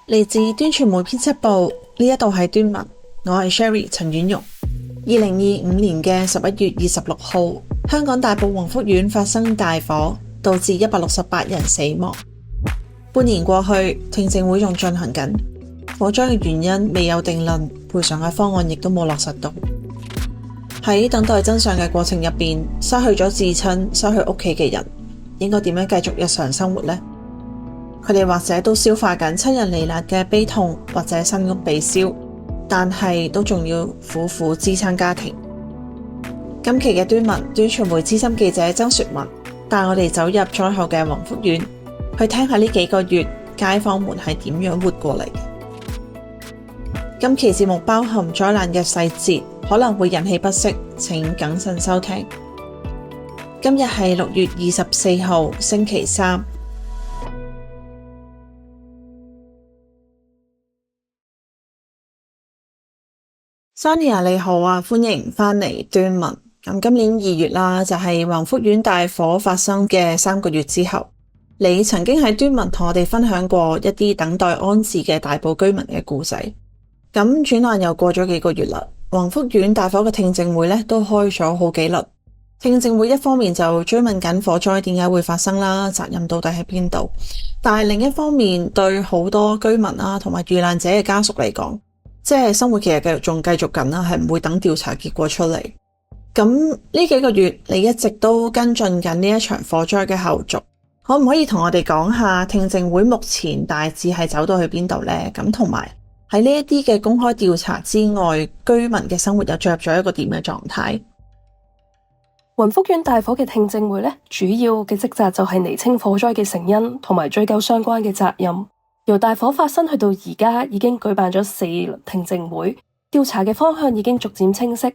嚟自端傳媒編輯部，呢一度係端文，我係 Sherry 陳婉容。2025年嘅11月26號，香港大埔宏福苑發生大火，導致168人死亡。半年過去，聽證會仲進行緊，火災嘅原因未有定論，賠償嘅方案亦都冇落實到。喺等待真相嘅過程入邊，失去咗至親、失去屋企嘅人，應該點樣繼續日常生活呢？佢哋或者都消化緊親人離難嘅悲痛，或者新屋被燒，但係都仲要苦苦支撐家庭。今期嘅端文，端傳媒資深記者曾雪文帶我哋走入災後嘅宏福苑，去聽下呢幾個月街坊們係點樣活過嚟嘅。今期節目包含災難嘅細節，可能會引起不適，請謹慎收聽。今日係6月24號星期三。Sonia 你好啊，歡迎返嚟端文。今年2月啦，就係宏福苑大火發生嘅3個月之後，你曾經喺端文同我哋分享過一啲等待安置嘅大埔居民嘅故仔。咁轉眼又過咗幾個月啦，宏福苑大火嘅聽證會咧都開咗好幾輪。聽證會一方面就追問緊火災點解會發生啦，責任到底喺邊度，但係另一方面對好多居民啊同埋遇難者嘅家屬嚟講，即係生活其實仲繼續緊啦，係唔會等調查結果出嚟。咁呢幾個月你一直都跟進緊呢一場火災嘅後續，可唔可以同我哋講下聽證會目前大致係走到去邊度呢？咁同埋喺呢一啲嘅公開調查之外，居民嘅生活又進入咗一個點嘅狀態？宏福苑大火嘅聽證會主要嘅職責就係釐清火災嘅成因同埋追究相關嘅責任。由大火發生去到而家已經舉辦咗4輪聽證會，調查嘅方向已經逐漸清晰，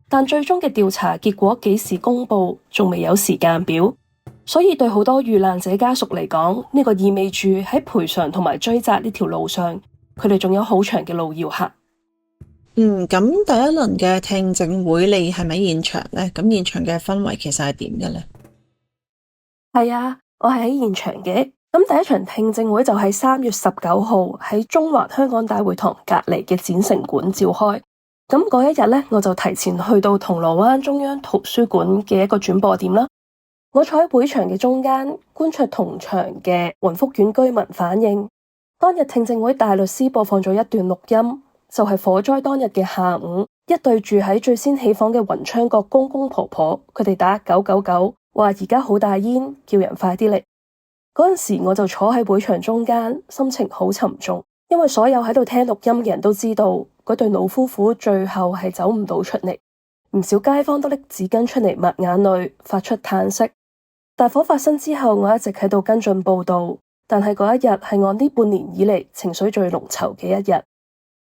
但最終嘅調查結果幾時公佈仲未有時間表，所以對好多遇難者家屬嚟講，呢個意味住喺賠償同埋追責呢條路上，佢哋仲有好長嘅路要行。咁第一輪嘅聽證會你係咪喺現場呢？咁現場嘅氛圍其實係點嘅呢？係啊，我係喺現場嘅。咁第一場聽證會就喺3月19號喺中環香港大會堂隔籬嘅展城館召開。咁嗰一日我就提前去到銅鑼灣中央圖書館嘅一個轉播點啦。我坐喺會場嘅中間，觀察同場嘅宏福苑居民反應。當日聽證會大律師播放咗一段錄音，就係火災當日嘅下午，一對住喺最先起火嘅雲昌閣公公婆婆，佢哋打999，話而家好大煙，叫人快啲嚟。嗰陣時我就坐喺會場中間，心情好沉重，因為所有喺度聽錄音嘅人都知道，嗰對老夫婦最後係走唔到出嚟。唔少街坊都拎紙巾出嚟抹眼淚，發出嘆息。大火發生之後，我一直喺度跟進報道，但係嗰一日係我呢半年以嚟情緒最濃稠嘅一日。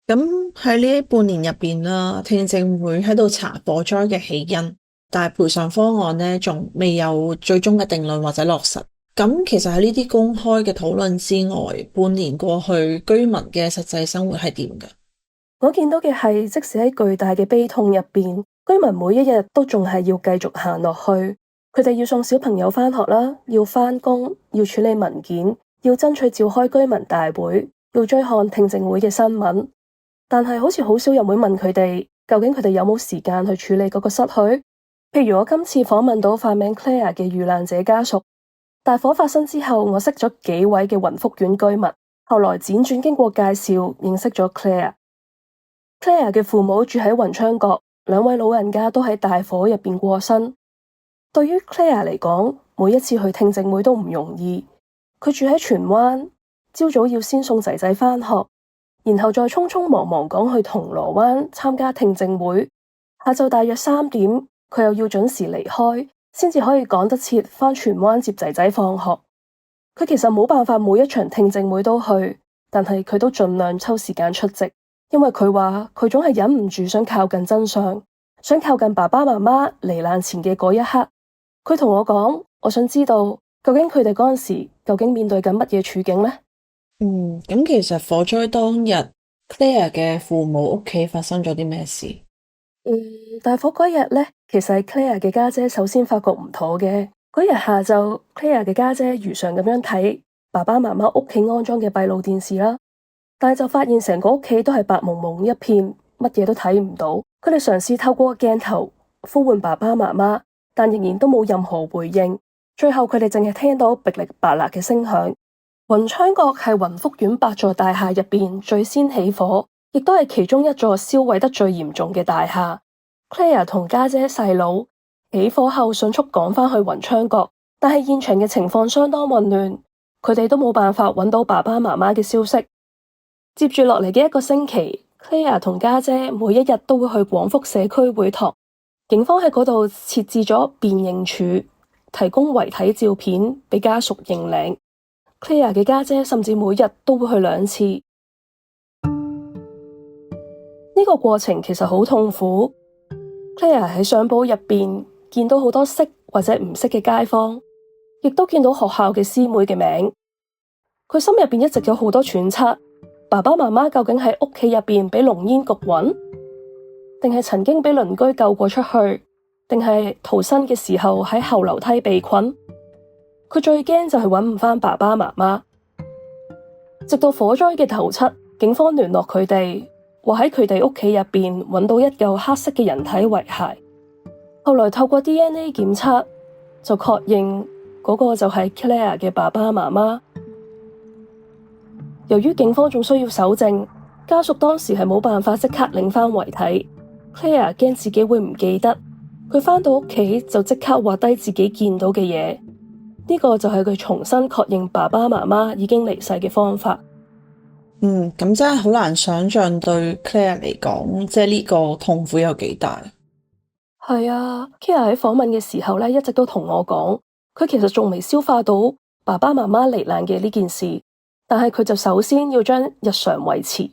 咁喺呢半年入邊啦，聽證會喺度查火災嘅起因，但係賠償方案呢，仲未有最終嘅定論或者落實。咁其實喺呢啲公開嘅討論之外，半年過去，居民嘅實際生活係點㗎？我見到嘅係，即使喺巨大嘅悲痛入邊，居民每一日都仲係要繼續行落去。佢哋要送小朋友返學啦，要返工，要處理文件，要爭取召開居民大會，要追看聽證會嘅新聞。但係好似好少人會問佢哋，究竟佢哋有冇時間去處理嗰個失去？譬如我今次訪問到化名 Claire 嘅遇難者家屬。大火發生之後，我識咗幾位嘅宏福苑居民，後來輾轉經過介紹，認識咗 Claire。Claire 嘅父母住喺雲昌閣，2位老人家都喺大火入邊過身。對於 Claire 嚟講，每一次去聽證會都唔容易。佢住喺荃灣，朝早要先送仔仔返學，然後再匆匆忙忙趕去銅鑼灣參加聽證會。下晝大約3點，佢又要準時離開，先至可以趕得切返荃灣接仔仔放學。佢其實冇辦法每一場聽證會都去，但係佢都盡量抽時間出席，因為佢話佢總係忍唔住想靠近真相，想靠近爸爸媽媽罹難前嘅嗰一刻。佢同我講，我想知道究竟佢哋嗰陣時究竟面對緊乜嘢處境呢？咁其實火災當日 Claire 嘅父母屋企發生咗啲咩事？大火嗰日呢，其實係 Claire 嘅家姐首先發覺唔妥嘅。嗰日下晝 ，Claire 嘅家姐如常咁樣睇爸爸媽媽屋企安裝嘅閉路電視啦。但係就發現成個屋企都係白蒙蒙一片，乜嘢都睇唔到。佢哋嘗試透過鏡頭呼喚爸爸媽媽，但仍然都冇任何回應。最後佢哋淨係聽到噼哩啪啦嘅聲響。雲昌閣係雲福苑8座大廈入邊最先起火，亦都係其中一座燒毀得最嚴重嘅大廈。Claire 同家姐細佬起火後迅速趕返去雲昌閣，但係現場嘅情況相當混亂，佢哋都冇辦法揾到爸爸媽媽嘅消息。接住落嚟嘅1個星期，Claire 同家姐每一日都會去廣福社區會堂，警方喺嗰度設置咗辨認處，提供遺體照片俾家屬認領。Claire 嘅家姐甚至每日都會去2次。呢個過程其實好痛苦。Claire 喺相簿入邊見到好多識或者唔識嘅街坊，亦都見到學校嘅師妹嘅名。佢心入邊一直有好多揣測，爸爸媽媽究竟喺屋企入邊俾濃煙焗暈，定係曾經俾鄰居救過出去，定係逃生嘅時候喺後樓梯被困。佢最驚就係揾唔返爸爸媽媽。直到火災嘅頭七，警方聯絡佢哋，話喺佢哋屋企入邊揾到一嚿黑色嘅人體遺骸。後來透過 DNA 檢測，就確認嗰個就係 Claire 嘅爸爸媽媽。由於警方仲需要搜證，家屬當時係冇辦法即刻領返遺體。Claire 驚自己會唔記得，佢返到屋企就即刻畫低自己見到嘅嘢。呢個就係佢重新確認爸爸媽媽已經離世嘅方法。咁真係好難想象對 Claire 嚟講，即係呢個痛苦有幾大。係啊，Claire 喺訪問嘅時候咧，一直都同我講，佢其實仲未消化到爸爸媽媽罹難嘅呢件事，但係佢就首先要將日常維持。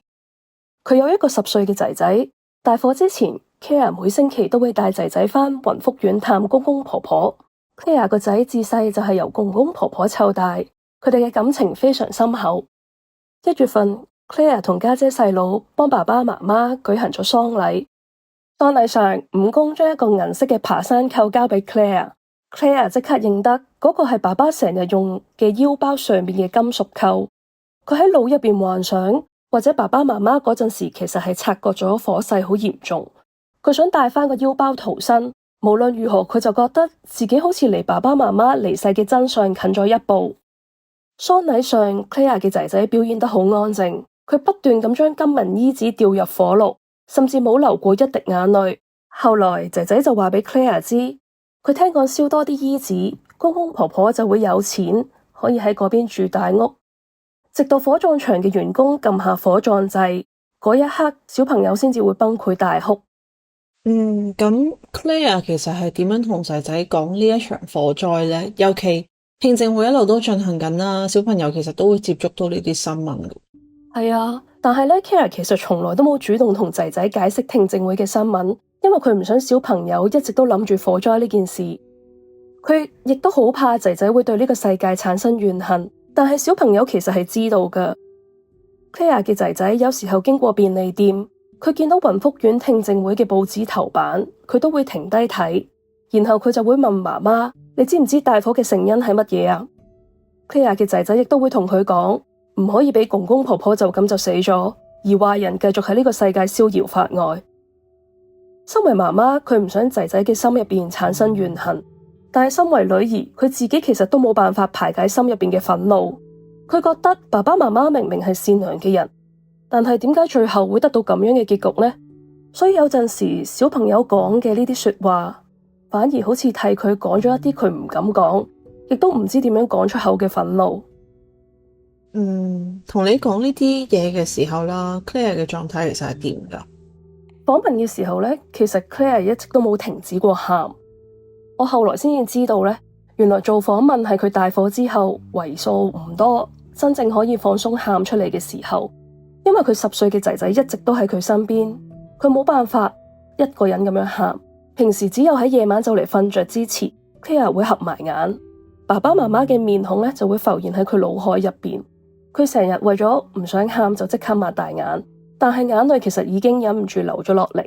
佢有一個10歲嘅仔仔，大火之前 Claire 每星期都會帶仔仔返雲福苑探公公婆婆。Claire 個仔自細就係由公公婆婆湊大，佢哋嘅感情非常深厚。1月份 Claire 同家姐細佬幫爸爸媽媽舉行咗喪禮。喪禮上，五公將一個銀色嘅爬山扣交俾 Claire 即刻認得嗰個係爸爸成日用嘅腰包上面嘅金屬扣。佢喺腦入邊幻想，或者爸爸媽媽嗰陣時其實係察覺咗火勢好嚴重，佢想帶翻個腰包逃生。無論如何，佢就覺得自己好似離爸爸媽媽離世嘅真相近咗一步。喪禮上 Claire 嘅仔仔表現得好安靜，佢不斷咁將金銀衣紙掉入火爐，甚至冇流過一滴眼淚。後來仔仔就話俾 Claire 知，佢聽講燒多啲衣紙，公公婆婆就會有錢，可以喺嗰邊住大屋。直到火葬場嘅員工撳下火葬掣，嗰一刻小朋友先至會崩潰大哭。咁 Claire 其實係點樣同仔仔講呢一場火災呢？尤其聽證會一路都進行緊啦，小朋友其實都會接觸到呢啲新聞嘅。係啊，但係咧 Claire 其實從來都冇主動同仔仔解釋聽證會嘅新聞，因為佢唔想小朋友一直都諗住火災呢件事。佢亦都好怕仔仔會對呢個世界產生怨恨，但係小朋友其實係知道㗎。Claire 嘅仔仔有時候經過便利店，佢見到雲福苑聽證會嘅報紙頭版，佢都會停低睇，然後佢就會問媽媽：你知唔知大火嘅成因係乜嘢啊？ Claire 嘅仔仔亦都會同佢講，唔可以俾公公婆婆就咁就死咗，而壞人繼續喺呢個世界逍遙法外。身為媽媽，佢唔想仔仔嘅心入邊產生怨恨，但係身為女兒，佢自己其實都冇辦法排解心入邊嘅憤怒。佢覺得爸爸媽媽明明係善良嘅人，但係點解最後會得到咁樣嘅結局呢？所以有陣時小朋友講嘅呢啲說話，反而好似替佢講咗一啲佢唔敢講，亦都唔知點樣講出口嘅憤怒。同你講呢啲嘢嘅時候啦 ，Claire 嘅狀態其實係點噶？訪問嘅時候咧，其實 Claire 一直都冇停止過喊。我後來先至知道咧，原來做訪問係佢大火之後為數唔多真正可以放鬆喊出嚟嘅時候。因為佢10歲嘅仔仔一直都喺佢身邊，佢冇辦法一個人咁樣喊。平時只有喺夜晚就嚟瞓着之前 ，Claire 會合埋眼，爸爸媽媽嘅面孔咧就會浮現喺佢腦海入邊。佢成日為咗唔想喊就即刻擘大眼，但係眼淚其實已經忍唔住流咗落嚟。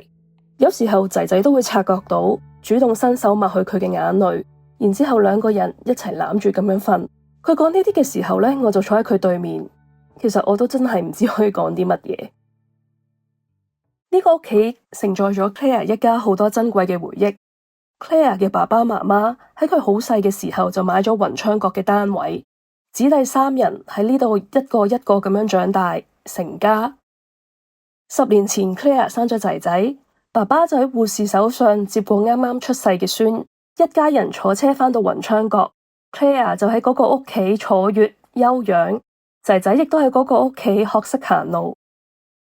有時候仔仔都會察覺到，主動伸手抹去佢嘅眼淚，然之後兩個人一齊攬住咁樣瞓。佢講呢啲嘅時候咧，我就坐喺佢對面。其實我都真係唔知可以講啲乜嘢。呢個屋企承載咗 Claire 一家好多珍貴嘅回憶。Claire 嘅爸爸媽媽喺佢好細嘅時候就買咗雲昌閣嘅單位，子弟三人喺呢度一個一個咁樣長大成家。10年前 Claire 生咗仔仔，爸爸就喺護士手上接過啱啱出世嘅孫，一家人坐車返到雲昌閣。Claire 就喺嗰個屋企坐月休養，仔仔亦都喺嗰個屋企學識行路。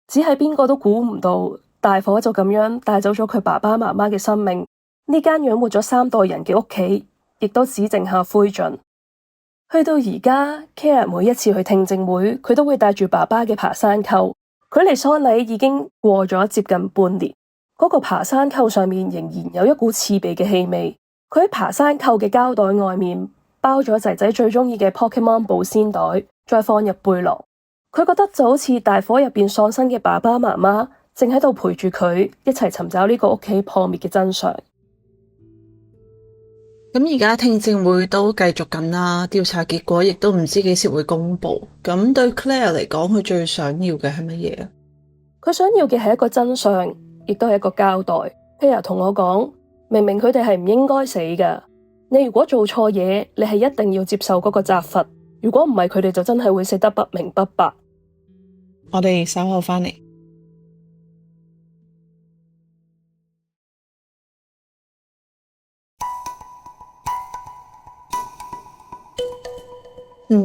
只係邊個都估唔到，大火就咁樣帶走咗佢爸爸媽媽嘅生命。呢間養活咗3代人嘅屋企，亦都只剩下灰燼。去到而家 Claire 每一次去聽證會，佢都會帶住爸爸嘅爬山扣。距離喪禮已經過咗接近半年，嗰個爬山扣上面仍然有一股刺鼻嘅氣味。佢喺爬山扣嘅膠袋外面包咗仔仔最中意嘅 Pokemon 保鮮袋，再放入背囊。佢覺得就好似大火入邊喪生嘅爸爸媽媽，正喺度陪住佢一齊尋找呢個屋企破滅嘅真相。咁而家聽證會都繼續緊啦，調查結果亦都唔知幾時會公布。咁對 Claire 嚟講，佢最想要嘅係乜嘢？佢想要嘅係一個真相，亦都係一個交代。Claire 同我講，明明佢哋係唔應該死㗎，你如果做錯嘢，你係一定要接受嗰個責罰。如果唔係，佢哋就真係會死得不明不白。我哋稍後返嚟。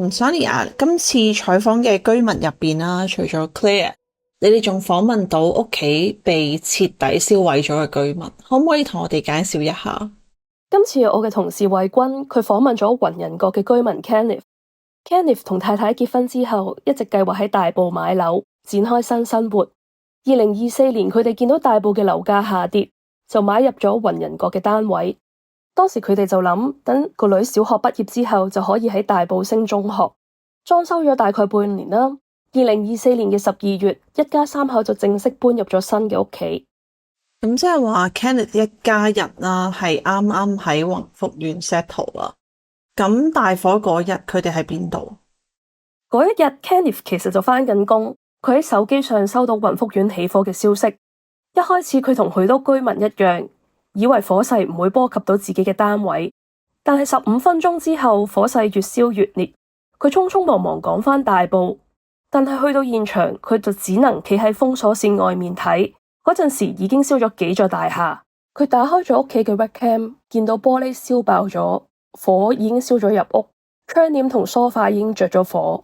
Sunny 啊，今次採訪嘅居民入邊啦，除咗 Claire，你哋仲訪問到屋企被徹底燒毀咗嘅居民，可唔可以同我哋介紹一下？今次我嘅同事慧君，佢訪問咗雲人閣嘅居民 Kenneth。Kenneth 同太太結婚之後，一直計劃喺大埔買樓，展開新生活。2024年，佢哋見到大埔嘅樓價下跌，就買入咗雲人閣嘅單位。當時佢哋就諗，等個女小學畢業之後，就可以喺大埔升中學。裝修咗大概半年啦。2024年嘅12月，一家3口就正式搬入咗新嘅屋企。咁即係話 Kenneth 一家人啦，係啱啱喺宏福苑 settle 啦。咁大火嗰日，佢哋喺邊度？嗰一日 Kenneth 其實就返緊工，佢喺手機上收到宏福苑起火嘅消息。一開始佢同許多居民一樣，以為火勢唔會波及到自己嘅單位，但係15分鐘之後，火勢越燒越烈。佢匆匆忙忙趕返大埔，但係去到現場，佢就只能企喺封鎖線外面睇。嗰陣時已經燒咗幾座大廈。佢打開咗屋企嘅 webcam，見到玻璃燒爆咗，火已經燒咗入屋，窗簾同梳化已經着咗火。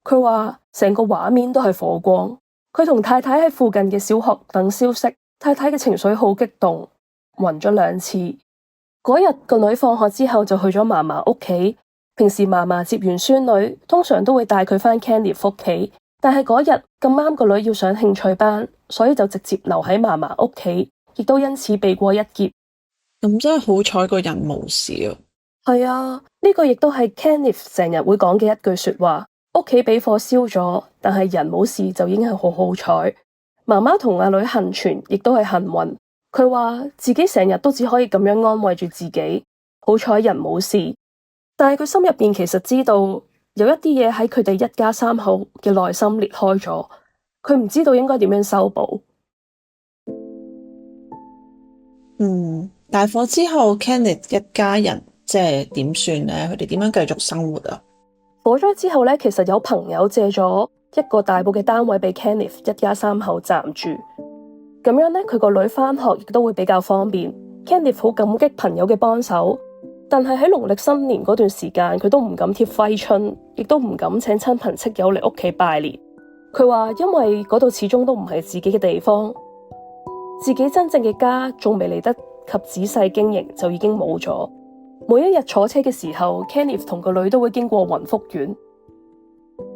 佢話成個畫面都係火光。佢同太太喺附近嘅小學等消息，太太嘅情緒好激動，暈咗2次。嗰日個女放學之後就去咗嫲嫲屋企。平時嫲嫲接完孫女，通常都會帶佢返 Kenneth 屋企，但係嗰日咁啱個女要上興趣班，所以就直接留喺嫲嫲屋企，亦都因此避過一劫。咁真係好彩個人冇事啊！係啊，呢個亦都係 Kenneth 成日會講嘅一句說話。屋企俾火燒咗，但係人冇事就已經係好好彩。媽媽同阿女幸存，亦都係幸運。佢話自己成日都只可以咁樣安慰住自己，好彩人冇事。但係佢心入邊其實知道有一啲嘢喺佢哋一家3口嘅內心裂開咗，佢唔知道應該點樣修補。大火之後 Kenneth 一家人即係點算呢？佢哋點樣繼續生活啊？火災之後呢，其實有朋友借咗一個大埔嘅單位俾 Kenneth 一家3口暫住，咁樣呢，佢個女返學亦都會比較方便。Kenneth 好感激朋友嘅幫手。但係喺農曆新年嗰段時間，佢都唔敢貼揮春，亦都唔敢請親朋戚友嚟屋企拜年。佢話因為嗰度始終都唔係自己嘅地方，自己真正嘅家仲未嚟得及仔細經營，就已經冇咗。每一日坐車嘅時候 Kenneth 同個女都會經過雲福苑，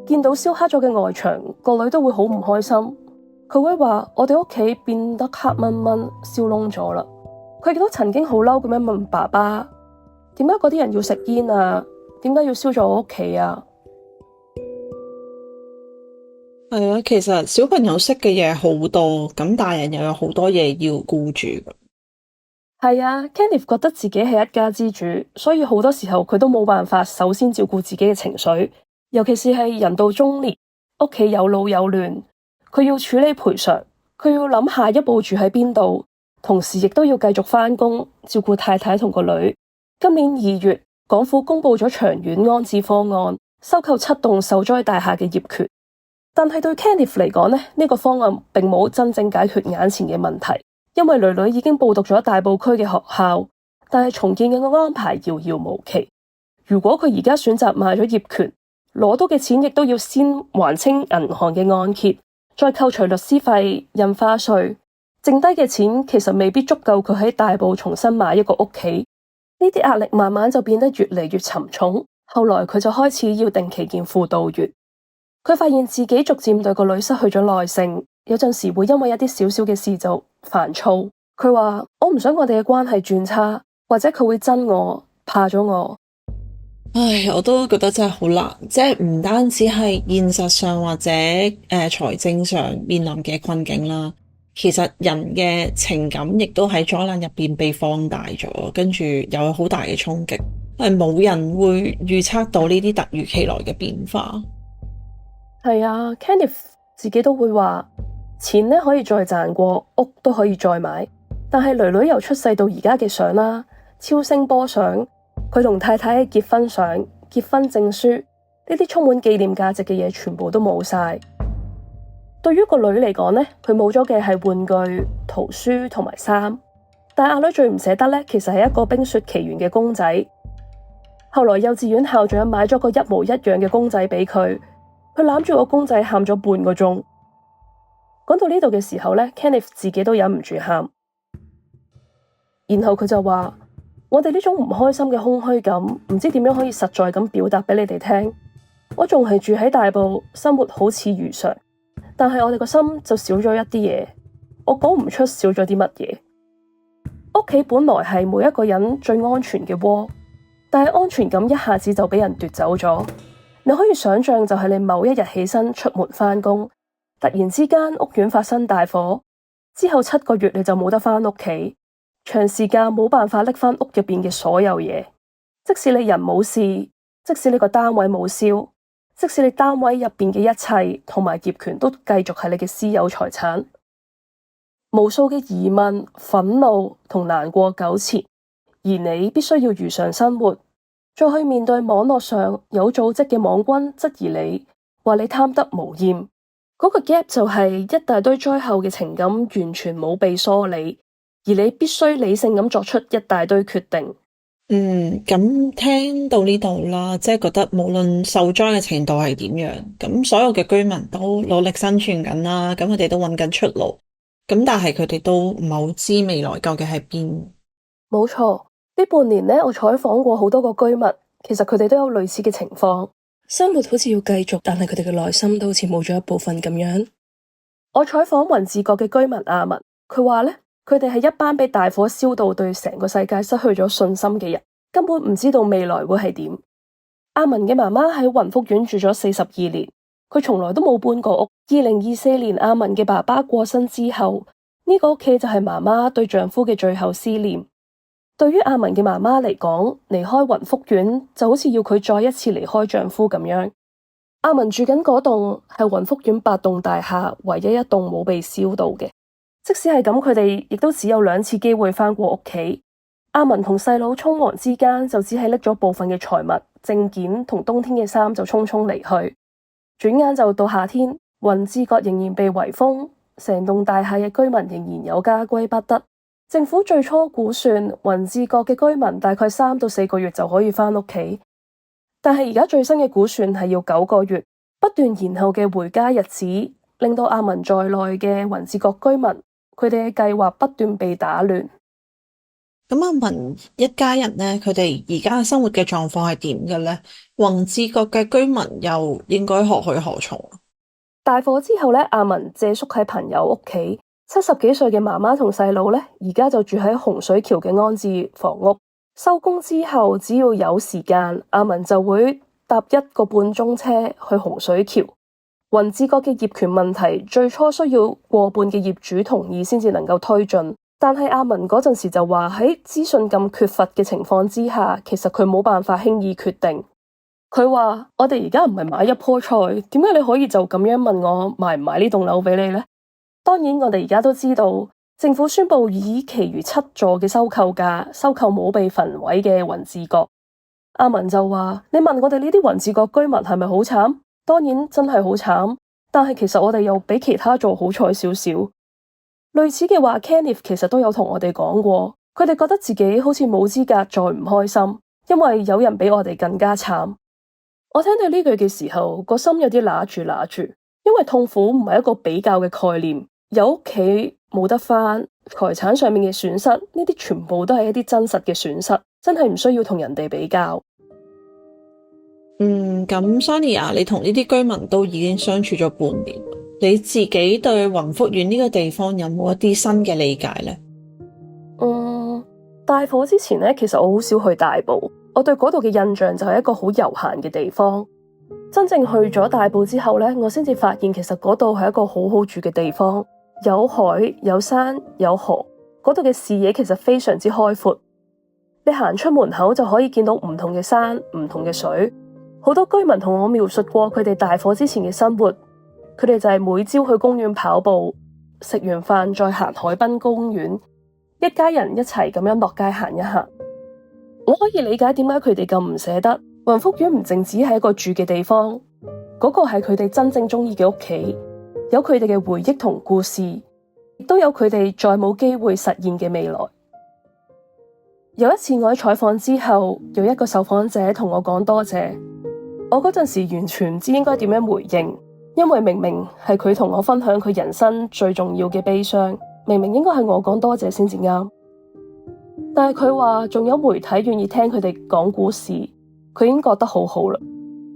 見到燒黑咗嘅外牆，個女都會好唔開心。佢會話我哋屋企變得黑蚊蚊，燒燶咗啦。佢亦都曾經好嬲咁樣問爸爸，點解嗰啲人要食煙啊？點解要燒咗我屋企啊？係啊，其實小朋友識嘅嘢好多，咁大人又有好多嘢要顧住。係啊 Kenneth 覺得自己係一家之主，所以好多時候佢都冇辦法首先照顧自己嘅情緒，尤其是係人到中年，屋企有老有亂，佢要處理賠償，佢要諗下一步住喺邊度，同時亦都要繼續返工照顧太太同個女。今年2月，港府公布咗長遠安置方案，收購7棟受災大廈嘅業權。但係對 Kenneth 嚟講呢個方案並冇真正解決眼前嘅問題，因為囡囡已經報讀咗大埔區嘅學校，但係重建嘅安排遙遙無期。如果佢而家選擇賣咗業權，攞到嘅錢亦都要先還清銀行嘅按揭，再扣除律師費、印花稅，剩低嘅錢其實未必足夠佢喺大埔重新買一個屋企。呢啲壓力慢慢就變得越嚟越沉重。後來佢就開始要定期見輔導員。佢發現自己逐漸對個女失去咗耐性，有陣時會因為一啲小小嘅事就煩躁。佢話我唔想我哋嘅關係轉差，或者佢會憎我、怕咗我。唉，我都覺得真係好難，即係唔單止係現實上或者財政上面臨嘅困境啦，其實人嘅情感亦都喺災難入邊被放大咗，跟住有好大嘅衝擊。冇人會預測到呢啲突如其來嘅變化。係啊，Kenneth 自己都會話，錢呢可以再賺過，屋都可以再買，但係囡囡由出世到而家嘅相啦，超聲波相，佢同太太嘅結婚相、結婚證書，呢啲充滿紀念價值嘅嘢，全部都冇晒。對於個女嚟講呢，佢冇咗嘅係玩具、圖書同埋衫，但係阿女最唔捨得呢，其實係一個冰雪奇緣嘅公仔。後來幼稚園校長買咗個一模一樣嘅公仔俾佢，佢攬住個公仔喊咗半個鐘。講到呢度嘅時候呢， Kenneth 自己都忍唔住喊，然後佢就話：我哋呢種唔開心嘅空虛感，唔知點樣可以實在咁表達俾你哋聽。我仲係住喺大埔，生活好似如常，但係我哋個心就少咗一啲嘢，我講唔出少咗啲乜嘢。屋企本來係每一個人最安全嘅窩，但係安全感一下子就俾人奪走咗。你可以想象，就係你某一日起身出門返工，突然之間屋苑發生大火，之後7個月你就冇得返屋企，長時間冇辦法拎返屋入邊嘅所有嘢。即使你人冇事，即使你個單位冇燒，即使你單位入邊嘅一切同埋業權都繼續係你嘅私有財產，無數嘅疑問、憤怒同難過糾纏，而你必須要如常生活，再去面對網絡上有組織嘅網軍質疑你，話你貪得無厭。嗰個 gap 就係一大堆災後嘅情感完全冇被梳理，而你必須理性咁作出一大堆決定。咁聽到呢度啦，即係覺得無論受災嘅程度係點樣，咁所有嘅居民都努力生存緊啦，咁佢哋都揾緊出路，咁但係佢哋都唔係好知未來究竟喺邊。冇錯，呢半年呢，我採訪過好多個居民，其實佢哋都有類似嘅情況，生活好似要繼續，但係佢哋嘅內心都好似冇咗一部分咁樣。我採訪雲志國嘅居民阿文，佢話呢，佢哋係一班被大火燒到對成個世界失去咗信心嘅人，根本唔知道未來會係點。阿文嘅媽媽喺雲福苑住咗42年，佢從來都冇搬過屋。2024年阿文嘅爸爸過身之後，呢個屋企就係媽媽對丈夫嘅最後思念。對於阿文嘅媽媽嚟講，離開雲福苑就好似要佢再一次離開丈夫咁樣。阿文住緊嗰棟係雲福苑8棟大廈唯一一棟冇被燒到嘅。即使係咁，佢哋亦都只有2次機會返過屋企。阿文同細佬匆忙之間就只係拎咗部分嘅財物、證件同冬天嘅衫就匆匆離去。轉眼就到夏天，雲志國仍然被圍封，成棟大廈嘅居民仍然有家歸不得。政府最初估算雲志國嘅居民大概3到4個月就可以返屋企，但係而家最新嘅估算係要9個月。不斷延後嘅回家日子，令到阿文在內嘅雲志國居民，佢哋嘅計劃不斷被打亂。咁阿文一家人呢，佢哋而家嘅生活嘅狀況係點嘅呢？雲志國嘅居民又應該何去何從？大火之後呢，阿文借宿喺朋友屋企。70幾歲嘅媽媽同細佬呢，而家就住喺洪水橋嘅安置房屋。收工之後，只要有時間，阿文就會搭1個半鐘車去洪水橋。雲志國嘅業權問題，最初需要過半嘅業主同意先至能夠推進，但係阿文嗰陣時就話喺資訊咁缺乏嘅情況之下，其實佢冇辦法輕易決定。佢話：我哋而家唔係買一棵菜，點解你可以就咁樣問我買唔買呢棟樓俾你呢？當然，我哋而家都知道，政府宣布以其餘7座嘅收購價收購冇被焚毀嘅雲志閣。阿文就話：你問我哋呢啲雲志閣居民係咪好慘？當然真係好慘，但係其實我哋又比其他座好彩少少。類似嘅話 Kenneth 其實都有同我哋講過，佢哋覺得自己好似冇資格再唔開心，因為有人比我哋更加慘。我聽到呢句嘅時候，個心有啲揦住，因為痛苦唔係一個比較嘅概念，有屋企冇得返，財產上面嘅損失，呢啲全部都係一啲真實嘅損失，真係唔需要同人哋比較。咁 Sonia，你同呢啲居民都已經相處咗半年，你自己對雲福苑呢個地方有冇一啲新嘅理解呢？大火之前呢，其實我好少去大埔，我對嗰度嘅印象就係一個好悠閒嘅地方。真正去咗大埔之後呢，我先至發現其實嗰度係一個好好住嘅地方，有海、有山、有河，嗰度嘅視野其實非常之開闊。你行出門口就可以見到唔同嘅山、唔同嘅水。好多居民同我描述過佢哋大火之前嘅生活，佢哋就係每朝去公園跑步，食完飯再行海濱公園，一家人一齊咁樣落街行一行。我可以理解點解佢哋咁唔捨得。雲福苑唔淨止係一個住嘅地方，嗰個係佢哋真正中意嘅屋企，有佢哋嘅回憶同故事，亦都有佢哋再冇機會實現嘅未來。有一次我喺採訪之後，有一個受訪者同我講多謝，我嗰陣時完全唔知應該點樣回應，因為明明係佢同我分享佢人生最重要嘅悲傷，明明應該係我講多謝先至啱。但係佢話仲有媒體願意聽佢哋講故事，佢已經覺得好好啦，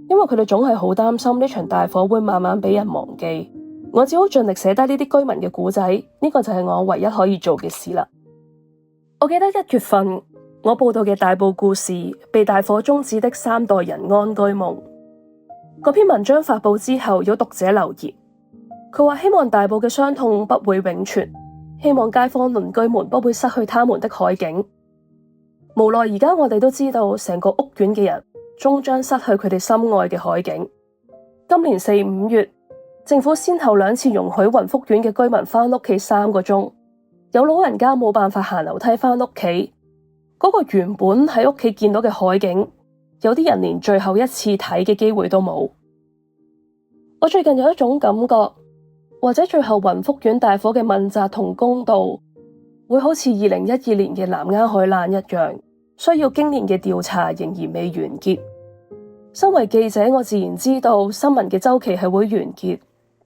因為佢哋總係好擔心呢場大火會慢慢俾人忘記。我只好盡力寫低呢啲居民嘅故仔，呢個就係我唯一可以做嘅事啦。我記得1月份我報道嘅大埔故事，被大火終止的3代人安居夢，嗰篇文章發佈之後，有讀者留言，佢話希望大埔嘅傷痛不會永存，希望街坊鄰居們不會失去他們的海景。無奈而家我哋都知道，成個屋苑嘅人終將失去佢哋心愛嘅海景。今年4、5月，政府先後2次容許雲福苑嘅居民返屋企3個鐘，有老人家冇辦法行樓梯返屋企，嗰個原本喺屋企見到嘅海景，有啲人連最後一次睇嘅機會都冇。我最近有一種感覺，或者最後雲福苑大火嘅問責同公道，會好似2012年嘅南丫海難一樣，需要經年嘅調查仍然未完結。身為記者，我自然知道新聞嘅週期係會完結，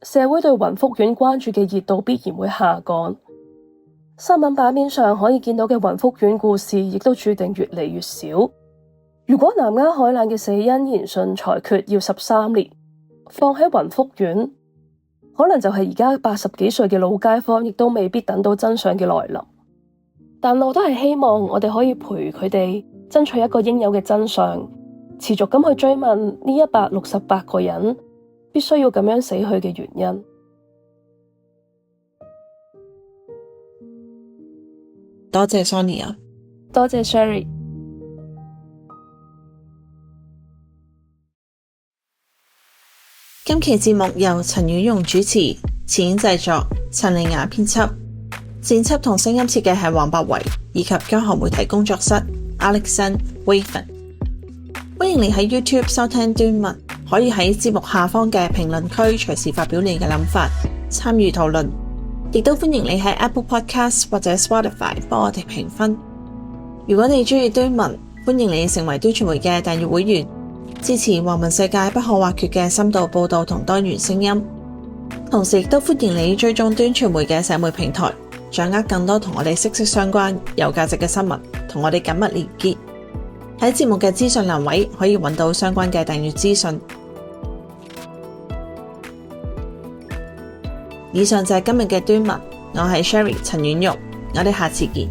社會對雲福苑關注嘅熱度必然會下降。新聞版面上可以見到嘅雲福苑故事，亦都注定越嚟越少。如果南丫海難嘅死因研訊裁決要13年，放喺雲福苑，可能就係而家80幾歲嘅老街坊，亦都未必等到真相嘅來臨。但我都係希望我哋可以陪佢哋爭取一個應有嘅真相，持續咁去追問呢168個人必須要咁樣死去嘅原因。多謝 Sonia， 多謝 Sherry。今期節目由陳婉容主持，前影製作，陳麗雅編輯，剪輯同聲音設計係黃百維以及江河媒體工作室 Alexan、Waven。歡迎你喺 YouTube 收聽端文，可以喺節目下方嘅評論區隨時發表你嘅諗法，參與討論。亦都歡迎你喺 Apple Podcast 或者 Spotify 幫我哋評分。如果你鍾意端文，歡迎你成為端傳媒嘅訂閱會員，支持華文世界不可或缺嘅深度報道同多元聲音。同時亦都歡迎你追蹤端傳媒嘅社媒平台，掌握更多同我哋息息相關、有價值嘅新聞，同我哋緊密連結。喺節目嘅資訊欄位可以揾到相關嘅訂閱資訊。以上就係今日嘅端文，我係 Sherry 陳婉容，我哋下次見。